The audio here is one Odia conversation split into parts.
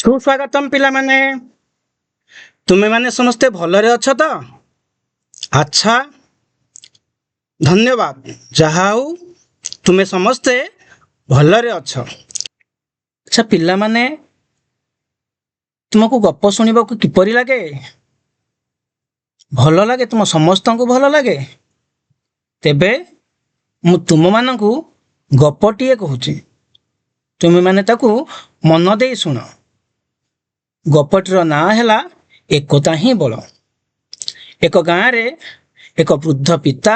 सुस्वागतम पिला माने तुम्हें माने समस्ते भलरे अछ तो। अच्छा, धन्यवाद। जहा हो तुम्हें समस्ते भलरे अछ। अच्छा पिला माने तुमको गप शुणा को किपरि लगे? भल लगे? तुम समस्त को भल लगे? तेबे मु तुम मानकु गपटीए कहूची, तुम्हें माने ताकू मन दे शुण। गपटीर ना है एकता ही बल। एक गाँव रे एक वृद्ध पिता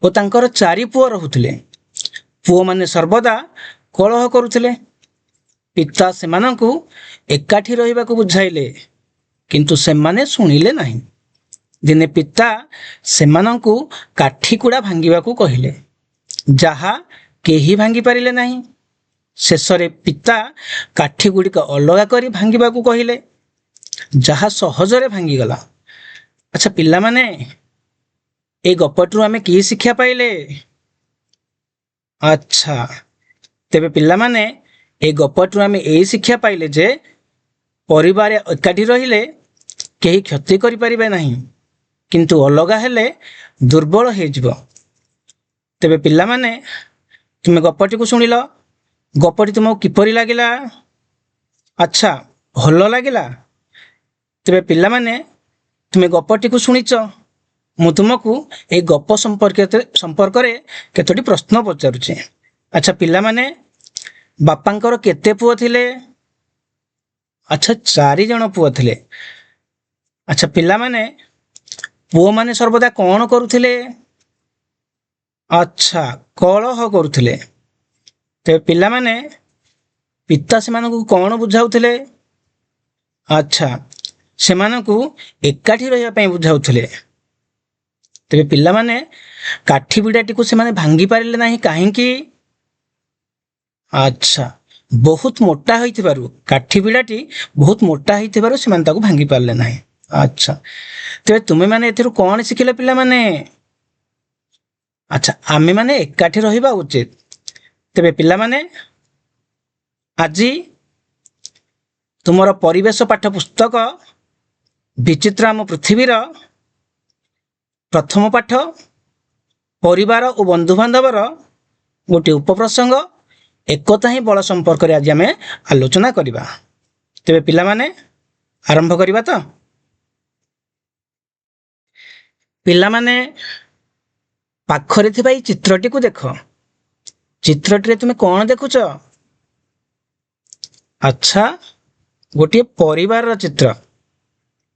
और तांकर 4 पुओ रहुथिले। पुओ माने सर्वदा कलह करुथिले। पिता सेमानंकु एकाठी रहिबाकु बुझाइले, किंतु सेमाने सुनिले नहीं। दिने पिता सेमानंकु काठी कुड़ा भांगिबाकु कहिले, जहा केही भांगी पारिले नहीं। शेषरे पिता काठी गुड़िक अलगा करी भांगिबाकु कहिले, जहा सहजरे भांगीगला। अच्छा पिला माने ए गपटरू आमे की शिक्षा पाइले? अच्छा तेबे पिला माने ए गपटरू आमे ए शिक्षा पाइले जे परिवार एकाठी रहिले केही क्षति करि परिबे नहीं, किंतु अलगा हेले दुर्बल हे जिवो। तेबे पिला माने तुमे गपटी को सुनिलो। गपटी तुमको किपरि लागिला? अच्छा भल लागिला। तेबे पिला माने तुमे गपटी को सुनिच, मु तुमको ए गप संपर्क रे केतोटी प्रश्न पचारुचे। अच्छा पिला माने बापांकर केते पुओ थिले? अच्छा 4 जण पुओ थिले। अच्छा पिला माने पुओ माने सर्वदा कौन करुथिले? अच्छा कलह करुथिले। ते पिला माने पिता सेमानकु कौन बुझाउथिले? अच्छा सेमानकु एकाठी रहिबा पई बुझाउथिले। तेबे पिला माने काठी बिडाटी को सेमाने भांगी पारिले नाही काहेकि? अच्छा बहुत मोटा होइथिबारु, काठी बिडाटी बहुत मोटा होइथिबारु सेमाने ताकु भांगी पारले नाही। अच्छा तेबे तुमे माने एथिरु कोन शिखिले पिला माने? अच्छा आमे माने एकाठी रहिबा उचित। तेबे पिला माने आजी तुमर परिवेश पाठ पुस्तक विचित्र आम पृथ्वीर प्रथम पाठ परिवार और बंधु बांधवर गोटे उपप्रसंग एकता ही बल संपर्क रे आज आम आलोचना करिबा। तेबे पिला माने आरंभ करिबा तो। पिला माने पाखरे थिबा ई चित्रटी को देख। चित्रटी रे तुमे कौन देखुच? अच्छा गोटे परिवार रा चित्र।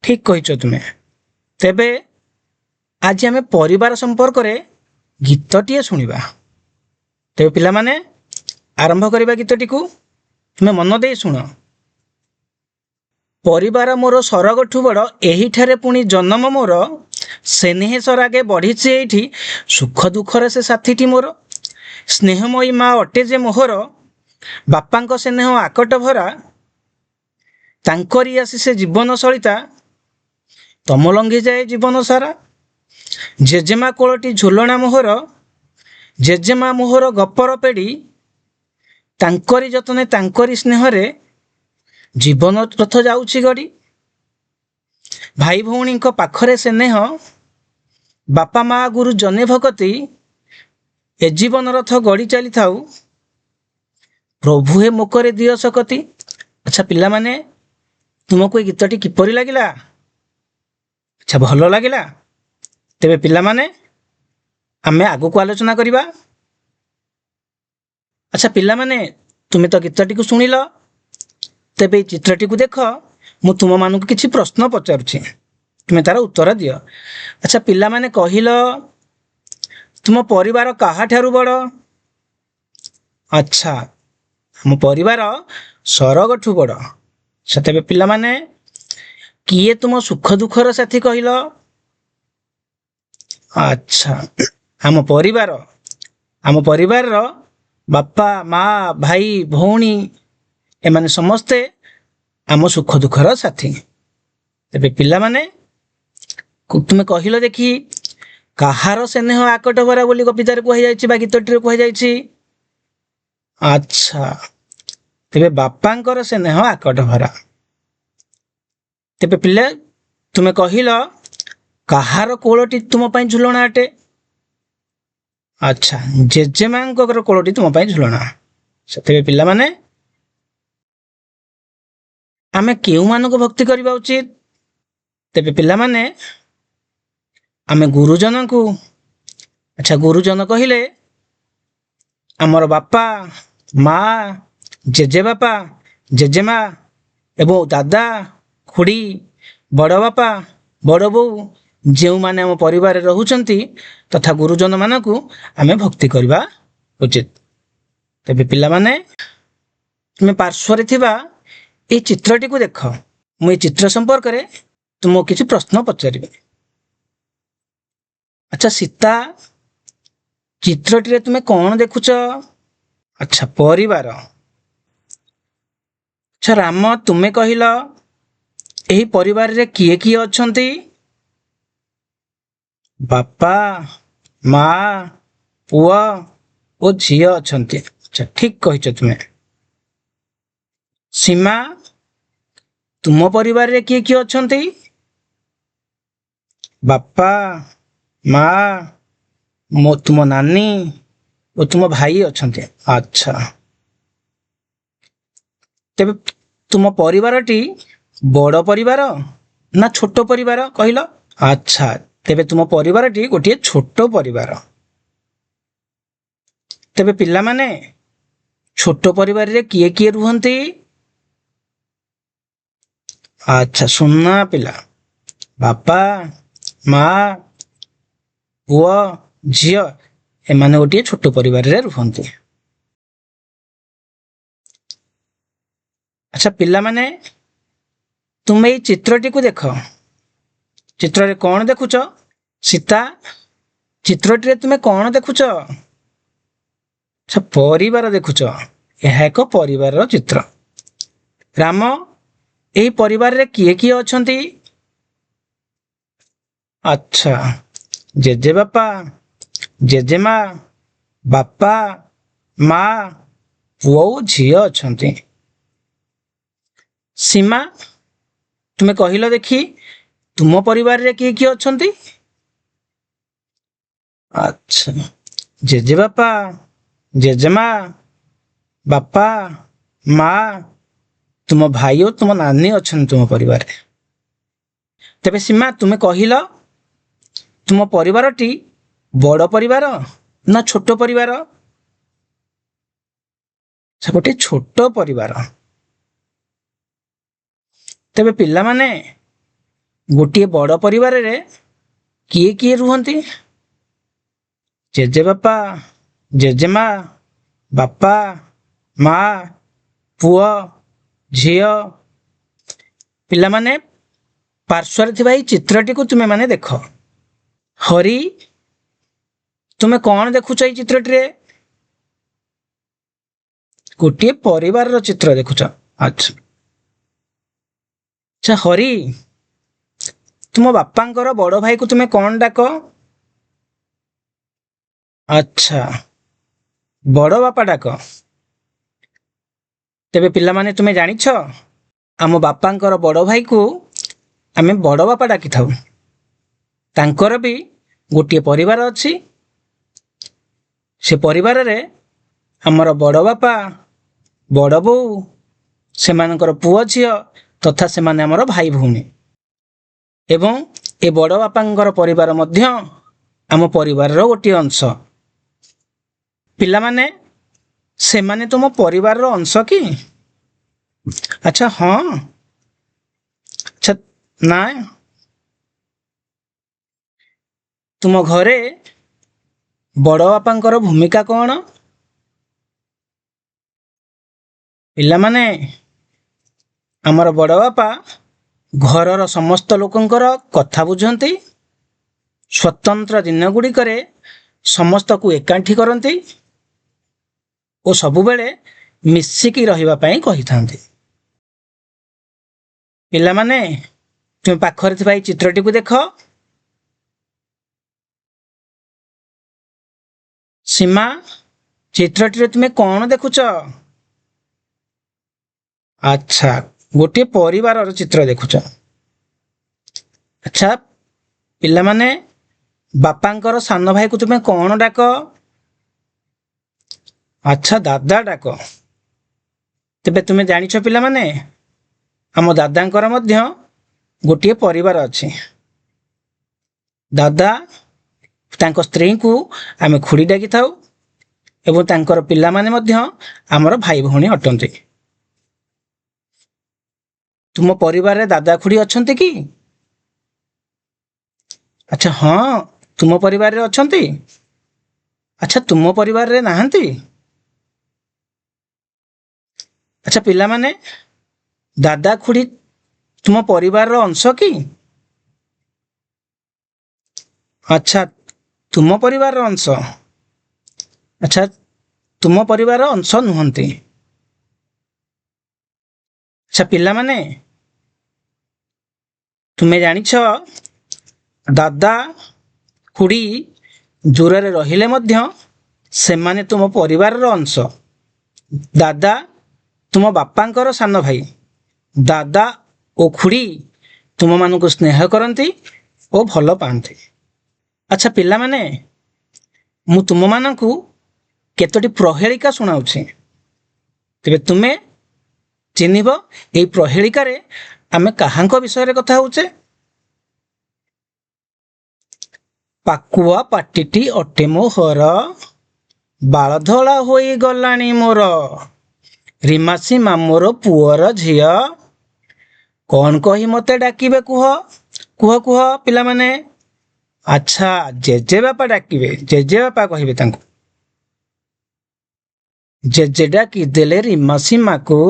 ठीक कहिछ तुमे। तेबे आज आमे परिवार संपर्क रे गीतटीए सुनिबा। तेबे पिला माने आरंभ करिबा गीतटी को। तुमे मन दे सुन। परिवार मोर सरगठु बड़, एही ठारे पुणी जन्म मोर। स्नेह सरागे बढ़ीची एठी, सुख दुखरे से साथीटी मोर। स्नेहमयी माँ अटे जे मोहर, बापांक स्नेह आकट भरा। तांकरी आसी से जीवन सलिता, तम लंघी जाए जीवन सारा। जेजेमा कोलटी झुलना मोहर, जेजेमा मोहर गपर पेड़ी। तांकरी जतने तांकरी स्नेहरे, जीवन रथ जाउछि गड़ी। भाई भौणी पाखरे स्नेह, बापा माँ गुरु जने भगती। ए जीवन रथ गड़ी चली थाउ, प्रभु हे मोकरे दियो सकती। अच्छा पिला माने तुमको ये गीतटी किपरि लागिला? अच्छा भल लागिला। तेबे पिला माने आमे आगु को आलोचना करिबा। अच्छा पिला माने तुमे तो गीतटी को सुनिलो। तेबे चित्रटी को देख। मु तुम मानकु किछि प्रश्न पचारुछि, तुमे तार उत्तर दियो। अच्छा पिला माने कहिलो तुम परिवार काहा ठारू बड़? अच्छा हम परिवार सरगठु बड़। अच्छा तेबे पिला माने किए तुम सुख दुखर साथी कहिलो? अच्छा हम परिवार रो बापा माँ भाई भौणी एमाने समस्ते आम सुख दुखर साथी। तेबे पिला माने तुमे कहिलो देखी काहार स्नेह आकट भरा बोली कवितार कहि जायछि बा गीतटीरे कहि जायछि? अच्छा तेबे बापांकर स्नेह आकट भरा। ତେବେ ପିଲା ତୁମେ କହିଲ କାହାର କୋଳଟି ତୁମ ପାଇଁ ଝୁଲଣା ଅଟେ? ଆଚ୍ଛା, ଜେଜେମାଙ୍କର କୋଳଟି ତୁମ ପାଇଁ ଝୁଲଣା। ତେବେ ପିଲାମାନେ ଆମେ କେଉଁମାନଙ୍କୁ ଭକ୍ତି କରିବା ଉଚିତ? ତେବେ ପିଲାମାନେ ଆମେ ଗୁରୁଜନଙ୍କୁ। ଆଚ୍ଛା, ଗୁରୁଜନ କହିଲେ ଆମର ବାପା, ମା, ଜେଜେବାପା, ଜେଜେମା ଏବଂ ଦାଦା, ଖୁଡ଼ି, ବଡ଼ ବାପା, ବଡ଼ ବୋଉ ଯେଉଁମାନେ ଆମ ପରିବାରରେ ରହୁଛନ୍ତି ତଥା ଗୁରୁଜନମାନଙ୍କୁ ଆମେ ଭକ୍ତି କରିବା ଉଚିତ। ତେବେ ପିଲାମାନେ ତୁମେ ପାର୍ଶ୍ୱରେ ଥିବା এই ଚିତ୍ରଟିକୁ ଦେଖ। ମୁଁ এই ଚିତ୍ର ସମ୍ପର୍କରେ ତୁମକୁ କିଛି ପ୍ରଶ୍ନ ପଚାରିବି। ଆଚ୍ଛା ସୀତା, ଚିତ୍ରଟିରେ ତୁମେ କ'ଣ ଦେଖୁଛ? ଆଚ୍ଛା, ପରିବାର। ଆଚ୍ଛା ରାମ, ତୁମେ କହିଲ ଏହି ପରିବାରରେ କିଏ କିଏ ଅଛନ୍ତି? ବାପା, ମା, ପୁଅ ଓ ଝିଅ ଅଛନ୍ତି। ଆଚ୍ଛା, ଠିକ କହିଛ ତୁମେ। ସୀମା, ତୁମ ପରିବାରରେ କିଏ କିଏ ଅଛନ୍ତି? ବାପା, ମା, ତୁମ ନାନୀ ଓ ତୁମ ଭାଇ ଅଛନ୍ତି। ଆଚ୍ଛା, ତେବେ ତୁମ ପରିବାରଟି ବଡ଼ ପରିବାର ନା ଛୋଟ ପରିବାର କହିଲ? ଆଚ୍ଛା, ତେବେ ତୁମ ପରିବାରଟି ଗୋଟିଏ ଛୋଟ ପରିବାର। ତେବେ ପିଲାମାନେ ଛୋଟ ପରିବାରରେ କିଏ କିଏ ରୁହନ୍ତି? ଆଚ୍ଛା, ସୁନା ପିଲା, ବାପା, ମା, ପୁଅ, ଝିଅ ଏମାନେ ଗୋଟିଏ ଛୋଟ ପରିବାରରେ ରୁହନ୍ତି। ଆଚ୍ଛା ପିଲାମାନେ, ତୁମେ ଏଇ ଚିତ୍ରଟିକୁ ଦେଖ। ଚିତ୍ରରେ କ'ଣ ଦେଖୁଛ? ସୀତା, ଚିତ୍ରଟିରେ ତୁମେ କ'ଣ ଦେଖୁଛ? ଆଚ୍ଛା, ପରିବାର ଦେଖୁଛ। ଏହା ଏକ ପରିବାରର ଚିତ୍ର। ରାମ, ଏହି ପରିବାରରେ କିଏ କିଏ ଅଛନ୍ତି? ଆଚ୍ଛା, ଜେଜେବାପା, ଜେଜେମା, ବାପା, ମା, ପୁଅ ଓ ଝିଅ ଅଛନ୍ତି। ସୀମା, ତୁମେ କହିଲ ଦେଖି ତୁମ ପରିବାରରେ କିଏ କିଏ ଅଛନ୍ତି? ଆଚ୍ଛା, ଜେଜେବାପା, ଜେଜେମା, ବାପା, ମା, ତୁମ ଭାଇ ଓ ତୁମ ନାନୀ ଅଛନ୍ତି ତୁମ ପରିବାରରେ। ତେବେ ସୀମା, ତୁମେ କହିଲ ତୁମ ପରିବାରଟି ବଡ଼ ପରିବାର ନା ଛୋଟ ପରିବାର? ସେ ଗୋଟିଏ ଛୋଟ ପରିବାର। ତେବେ ପିଲାମାନେ ଗୋଟିଏ ବଡ଼ ପରିବାରରେ କିଏ କିଏ ରୁହନ୍ତି? ଜେଜେବାପା, ଜେଜେମା, ବାପା, ମା, ପୁଅ, ଝିଅ। ପିଲାମାନେ ପାର୍ଶ୍ୱରେ ଥିବା ଏହି ଚିତ୍ରଟିକୁ ତୁମେ ମାନେ ଦେଖ। ହରି, ତୁମେ କ'ଣ ଦେଖୁଛ ଏଇ ଚିତ୍ରଟିରେ? ଗୋଟିଏ ପରିବାରର ଚିତ୍ର ଦେଖୁଛ। ଆଚ୍ଛା, ଆଚ୍ଛା ହରି, ତୁମ ବାପାଙ୍କର ବଡ଼ ଭାଇକୁ ତୁମେ କ'ଣ ଡାକ? ଆଚ୍ଛା, ବଡ଼ ବାପା ଡାକ। ତେବେ ପିଲାମାନେ ତୁମେ ଜାଣିଛ ଆମ ବାପାଙ୍କର ବଡ଼ ଭାଇକୁ ଆମେ ବଡ଼ ବାପା ଡାକିଥାଉ। ତାଙ୍କର ବି ଗୋଟିଏ ପରିବାର ଅଛି। ସେ ପରିବାରରେ ଆମର ବଡ଼ ବାପା, ବଡ଼ ବୋଉ, ସେମାନଙ୍କର ପୁଅ ଝିଅ ତଥା ସେମାନେ ଆମର ଭାଇ ଭଉଣୀ। ଏବଂ ଏ ବଡ଼ ବାପାଙ୍କର ପରିବାର ମଧ୍ୟ ଆମ ପରିବାରର ଗୋଟିଏ ଅଂଶ। ପିଲାମାନେ ସେମାନେ ତୁମ ପରିବାରର ଅଂଶ କି? ଆଚ୍ଛା ହଁ, ଆଚ୍ଛା ନା। ତୁମ ଘରେ ବଡ଼ ବାପାଙ୍କର ଭୂମିକା କ'ଣ? ପିଲାମାନେ ଆମର ବଡ଼ ବାପା ଘରର ସମସ୍ତ ଲୋକଙ୍କର କଥା ବୁଝନ୍ତି। ସ୍ୱତନ୍ତ୍ର ଦିନ ଗୁଡ଼ିକରେ ସମସ୍ତଙ୍କୁ ଏକାଠି କରନ୍ତି ଓ ସବୁବେଳେ ମିଶିକି ରହିବା ପାଇଁ କହିଥାନ୍ତି। ପିଲାମାନେ ତୁମେ ପାଖରେ ଥିବା ଏହି ଚିତ୍ରଟିକୁ ଦେଖ। ସୀମା, ଚିତ୍ରଟିରେ ତୁମେ କ'ଣ ଦେଖୁଛ? ଆଚ୍ଛା, ଗୋଟିଏ ପରିବାରର ଚିତ୍ର ଦେଖୁଛ। ଆଚ୍ଛା ପିଲାମାନେ, ବାପାଙ୍କର ସାନ ଭାଇକୁ ତୁମେ କ'ଣ ଡାକ? ଆଚ୍ଛା ଦାଦା ଡାକ। ତେବେ ତୁମେ ଜାଣିଛ ପିଲାମାନେ, ଆମ ଦାଦାଙ୍କର ମଧ୍ୟ ଗୋଟିଏ ପରିବାର ଅଛି। ଦାଦା ତାଙ୍କ ସ୍ତ୍ରୀଙ୍କୁ ଆମେ ଖୁଡ଼ି ଡାକିଥାଉ ଏବଂ ତାଙ୍କର ପିଲାମାନେ ମଧ୍ୟ ଆମର ଭାଇ ଭଉଣୀ ଅଟନ୍ତି। ତୁମ ପରିବାରରେ ଦାଦା ଖୁଡ଼ି ଅଛନ୍ତି କି? ଆଚ୍ଛା ହଁ, ତୁମ ପରିବାରରେ ଅଛନ୍ତି। ଆଚ୍ଛା ତୁମ ପରିବାରରେ ନାହାନ୍ତି? ଆଚ୍ଛା ପିଲାମାନେ, ଦାଦା ଖୁଡ଼ି ତୁମ ପରିବାରର ଅଂଶ କି? ଆଚ୍ଛା ତୁମ ପରିବାରର ଅଂଶ। ଆଚ୍ଛା ତୁମ ପରିବାରର ଅଂଶ ନୁହନ୍ତି। ଆଚ୍ଛା ପିଲାମାନେ, ତୁମେ ଜାଣିଛ ଦାଦା ଖୁଡ଼ି ଦୂରରେ ରହିଲେ ମଧ୍ୟ ସେମାନେ ତୁମ ପରିବାରର ଅଂଶ। ଦାଦା ତୁମ ବାପାଙ୍କର ସାନ ଭାଇ। ଦାଦା ଓ ଖୁଡ଼ି ତୁମମାନଙ୍କୁ ସ୍ନେହ କରନ୍ତି ଓ ଭଲ ପାଆନ୍ତି। ଆଚ୍ଛା ପିଲାମାନେ, ମୁଁ ତୁମମାନଙ୍କୁ କେତୋଟି ପ୍ରହେଳିକା ଶୁଣାଉଛି। ତେବେ ତୁମେ ଚିହ୍ନିବ ଏହି ପ୍ରହେଳିକାରେ ଆମେ କାହାଙ୍କ ବିଷୟରେ କଥା ହେଉଛେ? ପାକୁଆ ପାଟିଟି ଅଟେ ମୋହର, ବାଳ ଧଳା ହୋଇଗଲାଣି ମୋର, ରିମାସି ମାମୁଁର ପୁଅର ଝିଅ, କ'ଣ କହି ମୋତେ ଡାକିବେ କୁହ? କୁହ କୁହ ପିଲାମାନେ। ଆଚ୍ଛା ଜେଜେବାପା ଡାକିବେ, ଜେଜେବାପା କହିବେ ତାଙ୍କୁ। ଜେଜେ ଡାକି ଦେଲେ ରିମାସି ମାକୁ,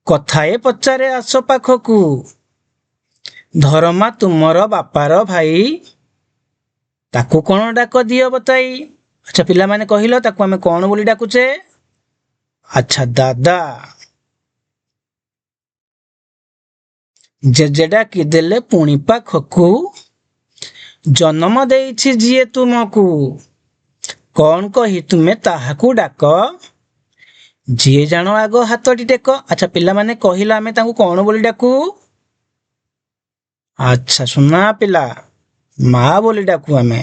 କଥାଏ ପଚାରେ ଆସ ପାଖକୁ, ଧରମା ତୁମର ବାପାର ଭାଇ, ତାକୁ କ'ଣ ଡାକ ଦିଅ ବତାଇ। ଆଚ୍ଛା ପିଲାମାନେ କହିଲ, ତାକୁ ଆମେ କ'ଣ ବୋଲି ଡାକୁଛେ? ଆଚ୍ଛା ଦାଦା। ଜେଜେ ଡାକି ଦେଲେ ପୁଣି ପାଖକୁ, ଜନ୍ମ ଦେଇଛି ଯିଏ ତୁମକୁ, କ'ଣ କହି ତୁମେ ତାହାକୁ ଡାକ, ଯିଏ ଜାଣ ଆଗ ହାତଟି ଟେକ। ଆଚ୍ଛା ପିଲାମାନେ କହିଲ, ଆମେ ତାଙ୍କୁ କ'ଣ ବୋଲି ଡାକୁ? ଆଚ୍ଛା ସୁନା ପିଲା, ମା ବୋଲି ଡାକୁ ଆମେ।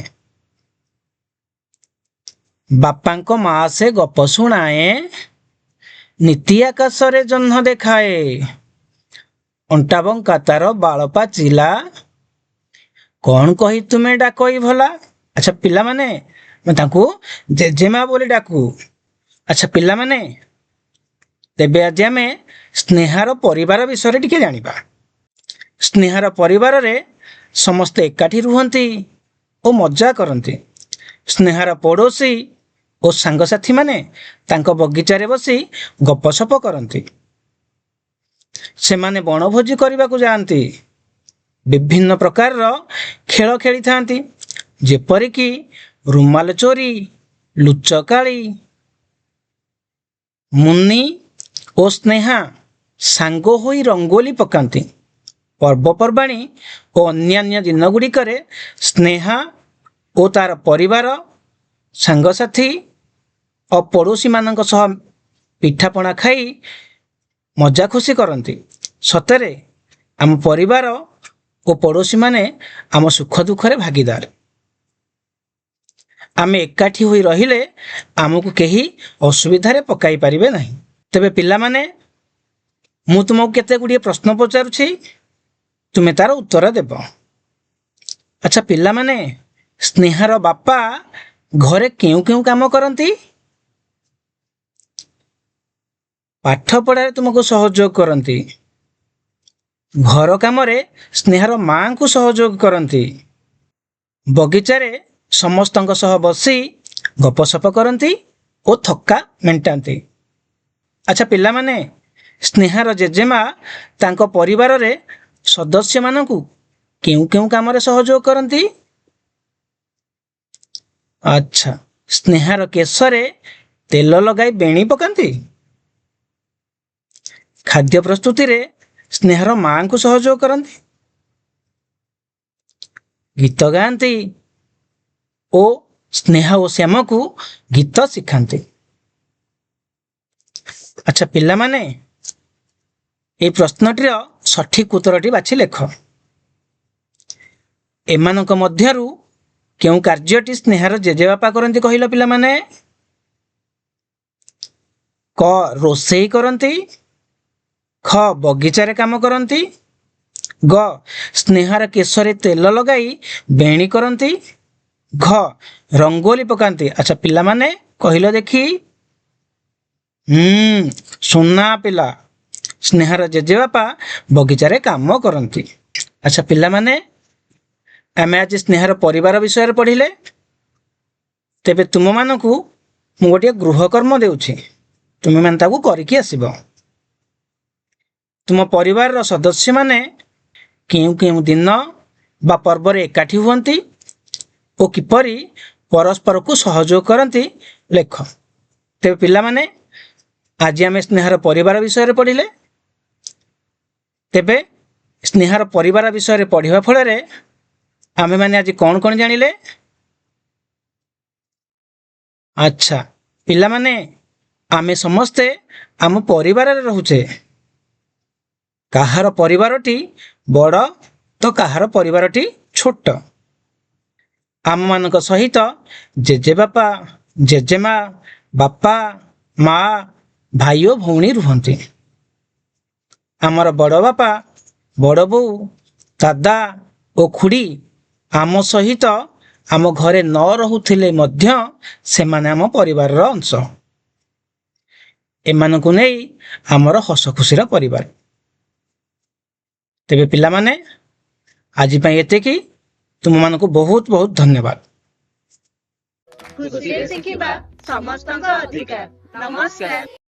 ବାପାଙ୍କ ମା ସେ ଗପ ଶୁଣାଏ, ନୀତି ଆକାଶରେ ଜହ୍ନ ଦେଖାଏ, ଅଣ୍ଟା ବଙ୍କା ତାର ବାଳ ପାଚିଲା, କ'ଣ କହି ତୁମେ ଡାକଇ ଭଲା। ଆଚ୍ଛା ପିଲାମାନେ, ଆମେ ତାଙ୍କୁ ଜେଜେମା ବୋଲି ଡାକୁ। ଆଚ୍ଛା ପିଲାମାନେ, ତେବେ ଆଜି ଆମେ ସ୍ନେହାର ପରିବାର ବିଷୟରେ ଟିକେ ଜାଣିବା। ସ୍ନେହାର ପରିବାରରେ ସମସ୍ତେ ଏକାଠି ରୁହନ୍ତି ଓ ମଜା କରନ୍ତି। ସ୍ନେହାର ପଡ଼ୋଶୀ ଓ ସାଙ୍ଗସାଥୀମାନେ ତାଙ୍କ ବଗିଚାରେ ବସି ଗପସପ କରନ୍ତି। ସେମାନେ ବଣଭୋଜି କରିବାକୁ ଯାଆନ୍ତି। ବିଭିନ୍ନ ପ୍ରକାରର ଖେଳ ଖେଳିଥାନ୍ତି, ଯେପରିକି ରୁମାଲ ଚୋରି, ଲୁଚକାଳି। ମୁନି ଓ ସ୍ନେହା ସାଙ୍ଗ ହୋଇ ରଙ୍ଗୋଲି ପକାନ୍ତି। ପର୍ବପର୍ବାଣୀ ଓ ଅନ୍ୟାନ୍ୟ ଦିନଗୁଡ଼ିକରେ ସ୍ନେହା ଓ ତାର ପରିବାର, ସାଙ୍ଗସାଥୀ ଓ ପଡ଼ୋଶୀମାନଙ୍କ ସହ ପିଠାପଣା ଖାଇ ମଜା ଖୁସି କରନ୍ତି। ସତରେ ଆମ ପରିବାର ଓ ପଡ଼ୋଶୀମାନେ ଆମ ସୁଖ ଦୁଃଖରେ ଭାଗିଦାର। ଆମେ ଏକାଠି ହୋଇ ରହିଲେ ଆମକୁ କେହି ଅସୁବିଧାରେ ପକାଇ ପାରିବେ ନାହିଁ। ତେବେ ପିଲାମାନେ, ମୁଁ ତୁମକୁ କେତେ ଗୁଡ଼ିଏ ପ୍ରଶ୍ନ ପଚାରୁଛି, ତୁମେ ତାର ଉତ୍ତର ଦେବ। ଆଚ୍ଛା ପିଲାମାନେ, ସ୍ନେହାର ବାପା ଘରେ କେଉଁ କେଉଁ କାମ କରନ୍ତି? ପାଠ ପଢ଼ାରେ ତୁମକୁ ସହଯୋଗ କରନ୍ତି। ଘର କାମରେ ସ୍ନେହାର ମାଙ୍କୁ ସହଯୋଗ କରନ୍ତି। ବଗିଚାରେ ସମସ୍ତଙ୍କ ସହ ବସି ଗପସପ କରନ୍ତି ଓ ଥକ୍କା ମେଣ୍ଟାନ୍ତି। ଆଚ୍ଛା ପିଲାମାନେ, ସ୍ନେହାର ଜେଜେମା ତାଙ୍କ ପରିବାରରେ ସଦସ୍ୟମାନଙ୍କୁ କେଉଁ କେଉଁ କାମରେ ସହଯୋଗ କରନ୍ତି? ଆଚ୍ଛା, ସ୍ନେହାର କେଶରେ ତେଲ ଲଗାଇ ବେଣୀ ପକାନ୍ତି। ଖାଦ୍ୟ ପ୍ରସ୍ତୁତିରେ ସ୍ନେହାର ମାଙ୍କୁ ସହଯୋଗ କରନ୍ତି। ଗୀତ ଗାଆନ୍ତି ଓ ସ୍ନେହା ଓ ଶ୍ୟାମକୁ ଗୀତ ଶିଖାନ୍ତି। ଆଚ୍ଛା ପିଲାମାନେ, এই ପ୍ରଶ୍ନଟିର ସଠିକ ଉତ୍ତରଟି ବାଛି ଲେଖ। ଏମାନଙ୍କ ମଧ୍ୟରୁ କେଉଁ କାର୍ଯ୍ୟଟି ସ୍ନେହାର ଜେଜେବାପା କରନ୍ତି କହିଲ ପିଲାମାନେ? କ ରୋଷେଇ କରନ୍ତି, ଖ ବଗିଚାରେ କାମ କରନ୍ତି, ଗ ସ୍ନେହାର କେଶରେ ତେଲ ଲଗାଇ ବେଣୀ କରନ୍ତି, ଘ ରଙ୍ଗୋଲି ପକାନ୍ତି। ଆଚ୍ଛା ପିଲାମାନେ କହିଲ ଦେଖି। ସୁନା ପିଲା, ସ୍ନେହାର ଜେଜେବାପା ବଗିଚାରେ କାମ କରନ୍ତି। ଆଚ୍ଛା ପିଲାମାନେ, ଆମେ ଆଜି ସ୍ନେହାର ପରିବାର ବିଷୟରେ ପଢ଼ିଲେ। ତେବେ ତୁମମାନଙ୍କୁ ମୁଁ ଗୋଟିଏ ଗୃହକର୍ମ ଦେଉଛି, ତୁମେମାନେ ତାକୁ କରିକି ଆସିବ। ତୁମ ପରିବାରର ସଦସ୍ୟମାନେ କେଉଁ କେଉଁ ଦିନ ବା ପର୍ବରେ ଏକାଠି ହୁଅନ୍ତି ଓ କିପରି ପରସ୍ପରକୁ ସହଯୋଗ କରନ୍ତି ଲେଖ। ତେବେ ପିଲାମାନେ, ଆଜି ଆମେ ସ୍ନେହାର ପରିବାର ବିଷୟରେ ପଢ଼ିଲେ। ତେବେ ସ୍ନେହାର ପରିବାର ବିଷୟରେ ପଢ଼ିବା ଫଳରେ ଆମେମାନେ ଆଜି କ'ଣ କ'ଣ ଜାଣିଲେ? ଆଚ୍ଛା ପିଲାମାନେ, ଆମେ ସମସ୍ତେ ଆମ ପରିବାରରେ ରହୁଛେ। କାହାର ପରିବାରଟି ବଡ଼ ତ କାହାର ପରିବାରଟି ଛୋଟ। ଆମମାନଙ୍କ ସହିତ ଜେଜେବାପା, ଜେଜେମା, ବାପା, ମା, ଭାଇ ଓ ଭଉଣୀ ରୁହନ୍ତି। ଆମର ବଡ଼ ବାପା, ବଡ଼ ବୋଉ, ଦାଦା ଓ ଖୁଡ଼ି ଆମ ସହିତ ଆମ ଘରେ ନ ରହୁଥିଲେ ମଧ୍ୟ ସେମାନେ ଆମ ପରିବାରର ଅଂଶ। ଏମାନଙ୍କୁ ନେଇ ଆମର ହସ ଖୁସିର ପରିବାର। ତେବେ ପିଲାମାନେ, ଆଜି ପାଇଁ ଏତିକି। ତୁମମାନଙ୍କୁ ବହୁତ ବହୁତ ଧନ୍ୟବାଦ। ଖୁସିରେ ଶିଖିବା ସମସ୍ତଙ୍କ ଅଧିକାର। ନମସ୍କାର।